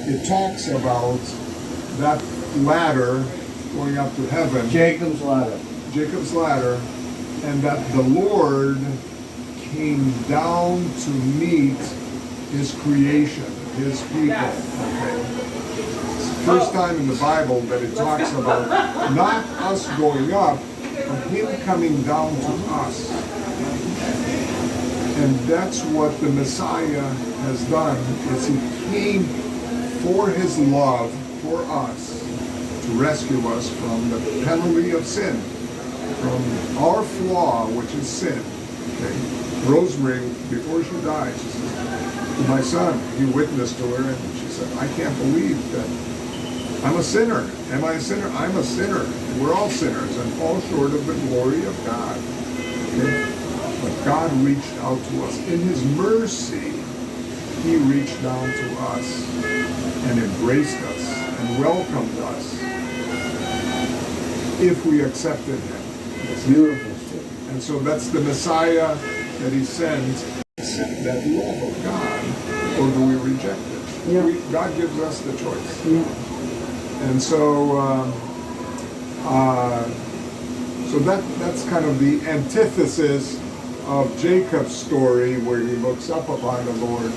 it talks about that ladder going up to heaven, Jacob's ladder. Jacob's ladder, and that the Lord came down to meet his creation, his people. Okay. It's the first time in the Bible that it talks about not us going up, but him coming down to us. And that's what the Messiah has done, is he came for his love for us, to rescue us from the penalty of sin, from our flaw, which is sin. Okay? Rosemary, before she died, she said to my son, he witnessed to her, and she said, I can't believe that I'm a sinner. Am I a sinner? I'm a sinner. We're all sinners and fall short of the glory of God. Okay? But God reached out to us. In his mercy, he reached down to us and embraced us and welcomed us if we accepted him. Beautiful story. And so that's the Messiah that he sends, that love of God, or do we reject it? Yeah. God gives us the choice. Yeah. And so, that's kind of the antithesis of Jacob's story, where he looks up upon the Lord.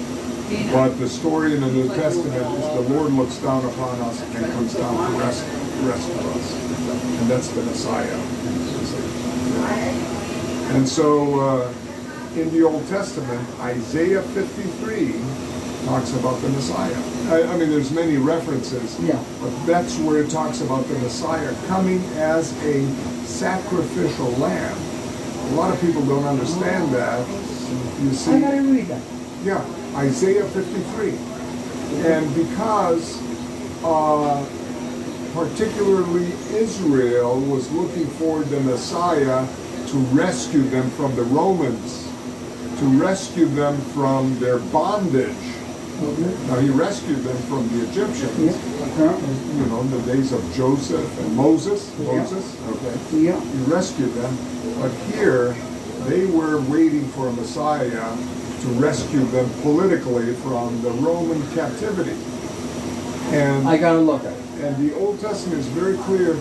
But the story in the New Testament is the Lord looks down upon us and comes down to rescue us. And that's the Messiah. And so, in the Old Testament, Isaiah 53 talks about the Messiah. I mean, there's many references, but that's where it talks about the Messiah coming as a sacrificial lamb. A lot of people don't understand that. You see, I gotta read that. yeah, Isaiah 53. And because particularly Israel was looking for the Messiah to rescue them from the Romans, to rescue them from their bondage. Now, he rescued them from the Egyptians, you know, in the days of Joseph and Moses. Okay. Yeah. He rescued them. But here, they were waiting for a Messiah to rescue them politically from the Roman captivity. And I gotta look at it. And the Old Testament is very clear,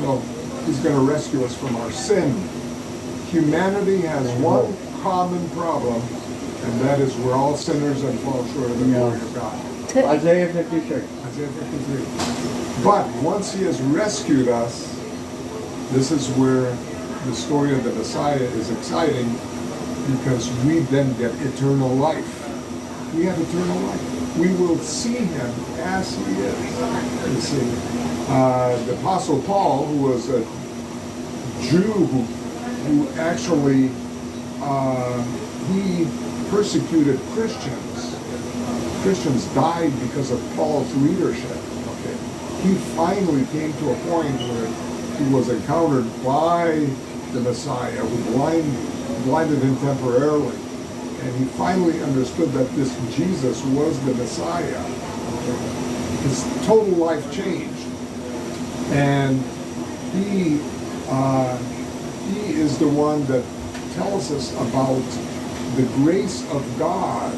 no, he's going to rescue us from our sin. Humanity has one common problem, and that is we're all sinners and fall short of the glory of God. Isaiah 53. Isaiah 53. But once he has rescued us, this is where the story of the Messiah is exciting, because we then get eternal life. We have eternal life. We will see him as he is. You see, the Apostle Paul, who was a Jew who actually he persecuted Christians. Christians died because of Paul's leadership. Okay, he finally came to a point where he was encountered by the Messiah, who blinded him temporarily. And he finally understood that this Jesus was the Messiah. His total life changed. And he is the one that tells us about the grace of God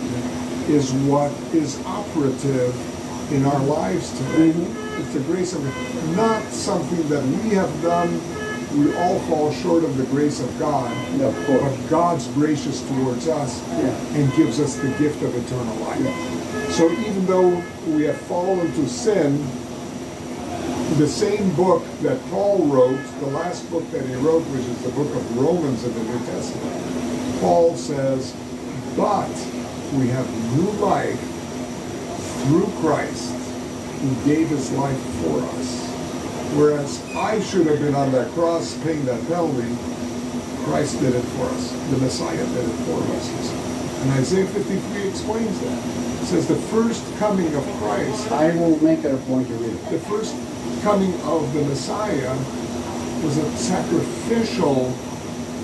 is what is operative in our lives today. It's the grace of God, not something that we have done. We all fall short of the grace of God, but God's gracious towards us and gives us the gift of eternal life. So even though we have fallen to sin, the same book that Paul wrote, the last book that he wrote, which is the book of Romans in the New Testament, Paul says, but we have new life through Christ, who gave his life for us. Whereas I should have been on that cross paying that penalty, Christ did it for us. The Messiah did it for us. And Isaiah 53 explains that. It says the first coming of Christ. I will make it a point to read it. The first coming of the Messiah was a sacrificial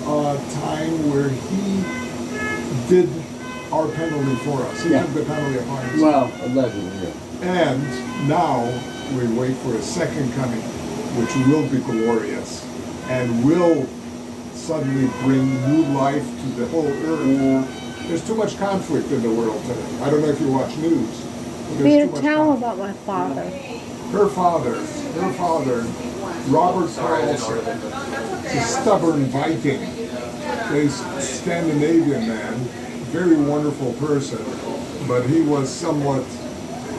time where he did our penalty for us. He took the penalty upon himself. Well, allegedly, And now we wait for his second coming, which will be glorious and will suddenly bring new life to the whole earth. There's too much conflict in the world today. I don't know if you watch news, There's Peter, too much tell time. about my father. Her father, Robert Carlson, a stubborn Viking, a Scandinavian man, very wonderful person, but he was somewhat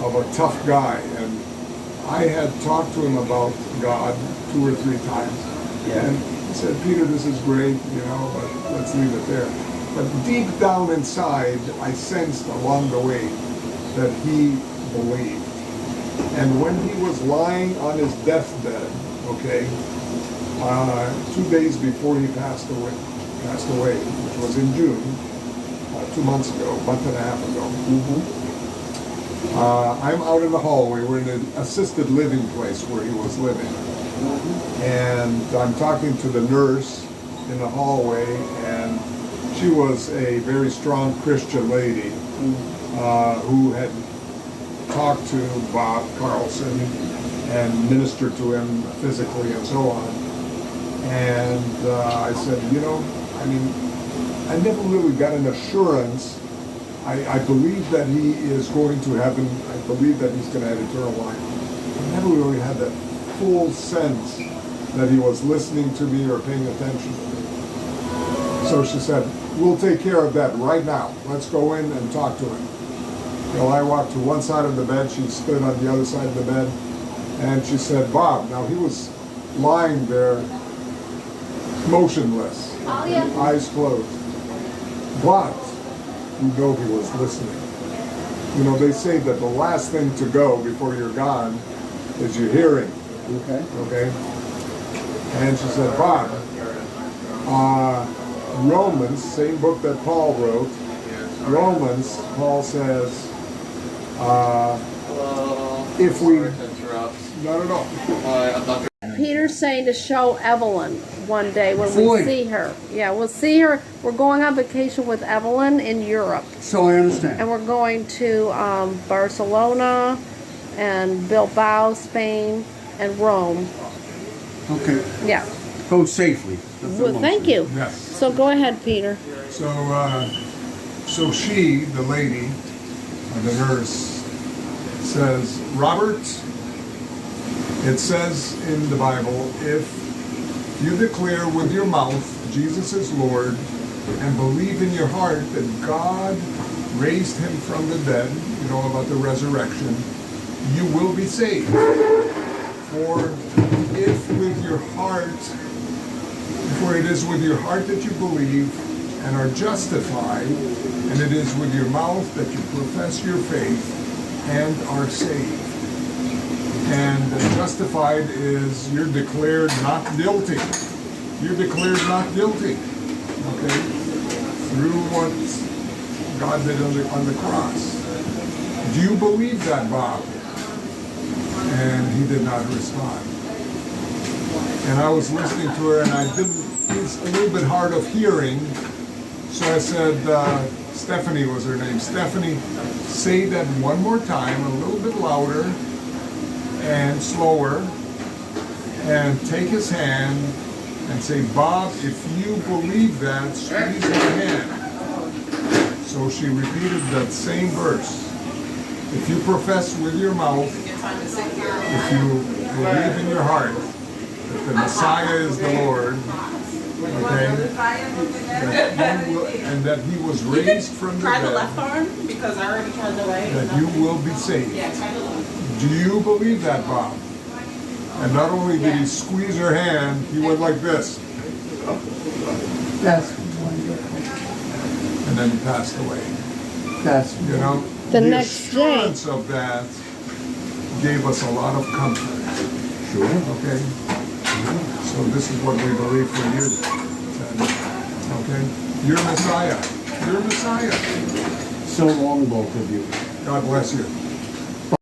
of a tough guy, and I had talked to him about God 2 or 3 times, and he said, Peter, this is great, but let's leave it there. But deep down inside, I sensed along the way that he believed. And when he was lying on his deathbed, 2 days before he passed away, which was in June, 2 months ago, a month and a half ago. I'm out in the hallway. We're in an assisted living place where he was living. And I'm talking to the nurse in the hallway, and she was a very strong Christian lady who had talked to Bob Carlson and ministered to him physically and so on. And I said, I never really got an assurance. I believe that he is going to heaven. I believe that he's going to have eternal life. I never really had that full sense that he was listening to me or paying attention to me. So she said, we'll take care of that right now. Let's go in and talk to him. Well, I walked to one side of the bed. She stood on the other side of the bed. And she said, Bob, now he was lying there motionless, eyes closed. But you know he was listening. They say that the last thing to go before you're gone is your hearing. Okay? And she said, Bob, Romans, same book that Paul wrote, Romans, Paul says, if we... Not at all. Peter's saying to show Evelyn one day when we see her. Yeah, we'll see her. We're going on vacation with Evelyn in Europe. So I understand. And we're going to Barcelona and Bilbao, Spain, and Rome. Okay. Yeah. Go safely. Well, thank you. Yes. So go ahead, Peter. So she, the lady, the nurse, says, Robert, it says in the Bible, if you declare with your mouth Jesus is Lord and believe in your heart that God raised him from the dead, you know about the resurrection, you will be saved. For if with your heart, for it is with your heart that you believe and are justified, and it is with your mouth that you profess your faith and are saved. And justified is you're declared not guilty. You're declared not guilty, through what God did on the cross. Do you believe that, Bob? And he did not respond. And I was listening to her, and it's a little bit hard of hearing, so I said, Stephanie was her name. Stephanie, say that one more time, a little bit louder and slower, and take his hand and say, Bob, if you believe that, squeeze my hand. So she repeated that same verse. If you profess with your mouth, if you believe in your heart that the Messiah is the Lord, that you will, and that he was raised from the Try the dead, left arm because I already tried the right. that you will be saved. Yeah, try the left. Do you believe that, Bob? And not only did he squeeze her hand, he went like this, That's wonderful. and then he passed away. That's The next day. assurance of that gave us a lot of comfort. sure. Okay? So this is what we believe for you. Okay? You're Messiah. You're Messiah. So long, both of you. God bless you.